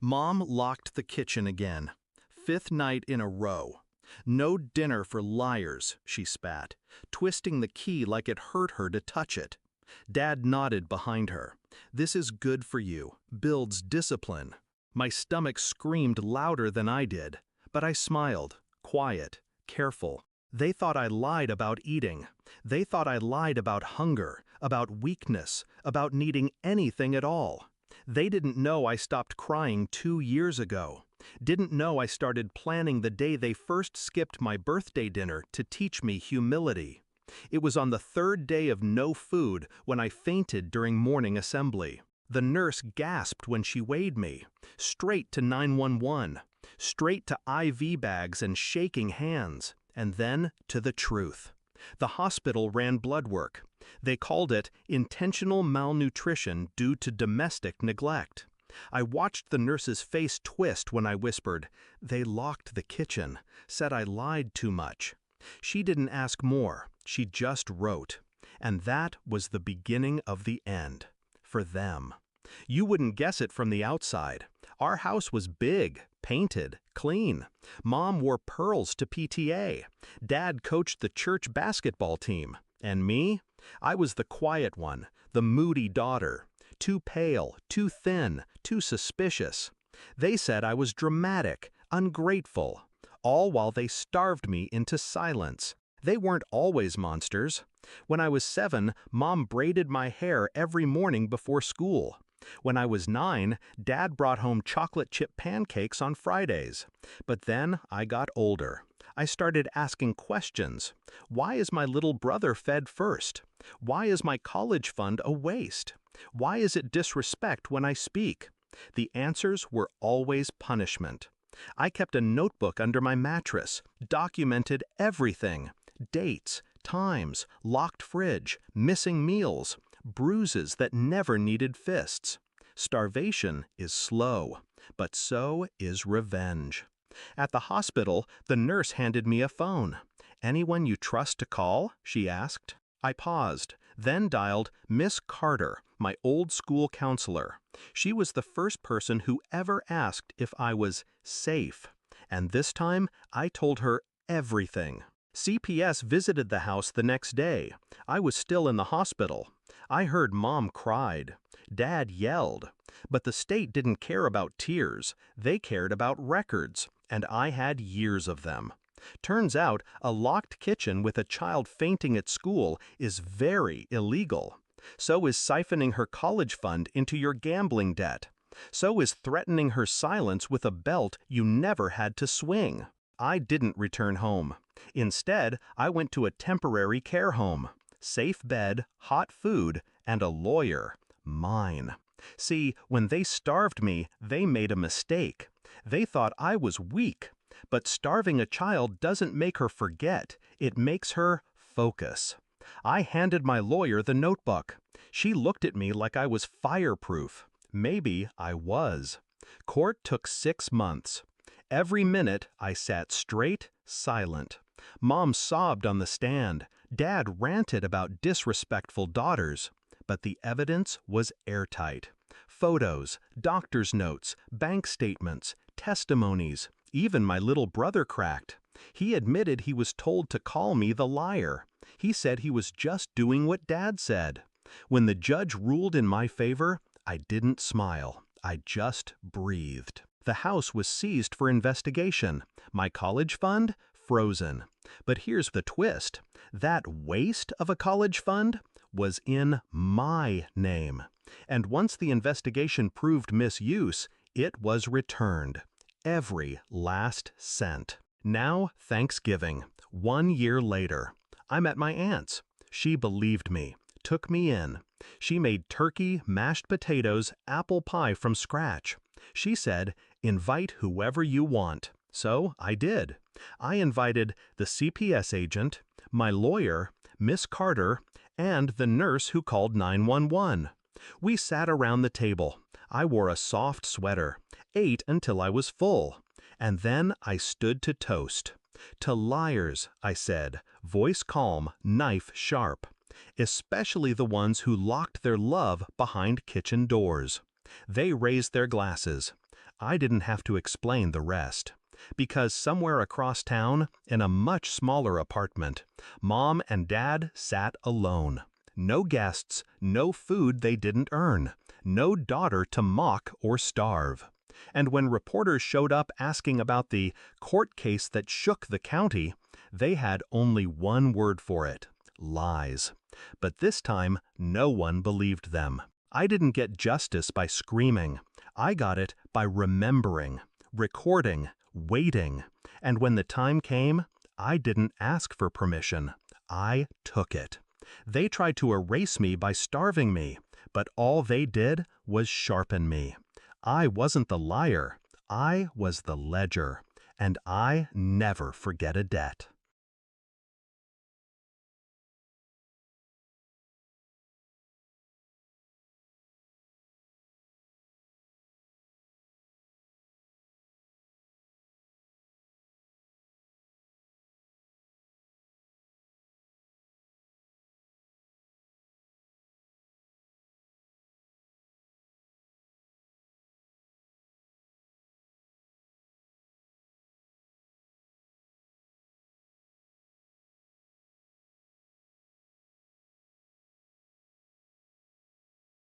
Mom locked the kitchen again. Fifth night in a row. No dinner for liars, she spat, twisting the key like it hurt her to touch it. Dad nodded behind her. This is good for you, builds discipline. My stomach screamed louder than I did, but I smiled, quiet, careful. They thought I lied about eating. They thought I lied about hunger, about weakness, about needing anything at all. They didn't know I stopped crying 2 years ago. Didn't know I started planning the day they first skipped my birthday dinner to teach me humility. It was on the third day of no food when I fainted during morning assembly. The nurse gasped when she weighed me. Straight to 911. Straight to IV bags and shaking hands. And then to the truth. The hospital ran blood work. They called it intentional malnutrition due to domestic neglect. I watched the nurse's face twist when I whispered, "They locked the kitchen, said I lied too much." She didn't ask more, she just wrote. And that was the beginning of the end. For them. You wouldn't guess it from the outside. Our house was big, painted, clean. Mom wore pearls to PTA. Dad coached the church basketball team. And me? I was the quiet one, the moody daughter. Too pale, too thin, too suspicious. They said I was dramatic, ungrateful, all while they starved me into silence. They weren't always monsters. When I was 7, Mom braided my hair every morning before school. When I was 9, Dad brought home chocolate chip pancakes on Fridays. But then I got older. I started asking questions. Why is my little brother fed first? Why is my college fund a waste? Why is it disrespect when I speak? The answers were always punishment. I kept a notebook under my mattress, documented everything. Dates, times, locked fridge, missing meals, bruises that never needed fists. Starvation is slow, but so is revenge. At the hospital, the nurse handed me a phone. "Anyone you trust to call?" she asked. I paused, then dialed Miss Carter, my old school counselor. She was the first person who ever asked if I was safe. And this time, I told her everything. CPS visited the house the next day. I was still in the hospital. I heard Mom cried. Dad yelled. But the state didn't care about tears. They cared about records, and I had years of them. Turns out, a locked kitchen with a child fainting at school is very illegal. So is siphoning her college fund into your gambling debt. So is threatening her silence with a belt you never had to swing. I didn't return home. Instead, I went to a temporary care home. Safe bed, hot food, and a lawyer. Mine. See, when they starved me, they made a mistake. They thought I was weak. But starving a child doesn't make her forget. It makes her focus. I handed my lawyer the notebook. She looked at me like I was fireproof. Maybe I was. Court took 6 months. Every minute, I sat straight, silent. Mom sobbed on the stand. Dad ranted about disrespectful daughters. But the evidence was airtight. Photos, doctor's notes, bank statements, testimonies. Even my little brother cracked. He admitted he was told to call me the liar. He said he was just doing what Dad said. When the judge ruled in my favor, I didn't smile. I just breathed. The house was seized for investigation. My college fund? Frozen. But here's the twist. That waste of a college fund was in my name. And once the investigation proved misuse, it was returned. Every last cent. Now, Thanksgiving, 1 year later. I'm at my aunt's. She believed me, took me in. She made turkey, mashed potatoes, apple pie from scratch. She said, "Invite whoever you want." So I did. I invited the CPS agent, my lawyer, Miss Carter, and the nurse who called 911. We sat around the table. I wore a soft sweater, ate until I was full, and then I stood to toast. "To liars," I said, voice calm, knife sharp, especially the ones who locked their love behind kitchen doors. They raised their glasses. I didn't have to explain the rest. Because somewhere across town, in a much smaller apartment, Mom and Dad sat alone. No guests, no food they didn't earn, no daughter to mock or starve. And when reporters showed up asking about the court case that shook the county, they had only one word for it: lies. But this time, no one believed them. I didn't get justice by screaming. I got it by remembering, recording, waiting. And when the time came, I didn't ask for permission. I took it. They tried to erase me by starving me, but all they did was sharpen me. I wasn't the liar. I was the ledger. And I never forget a debt.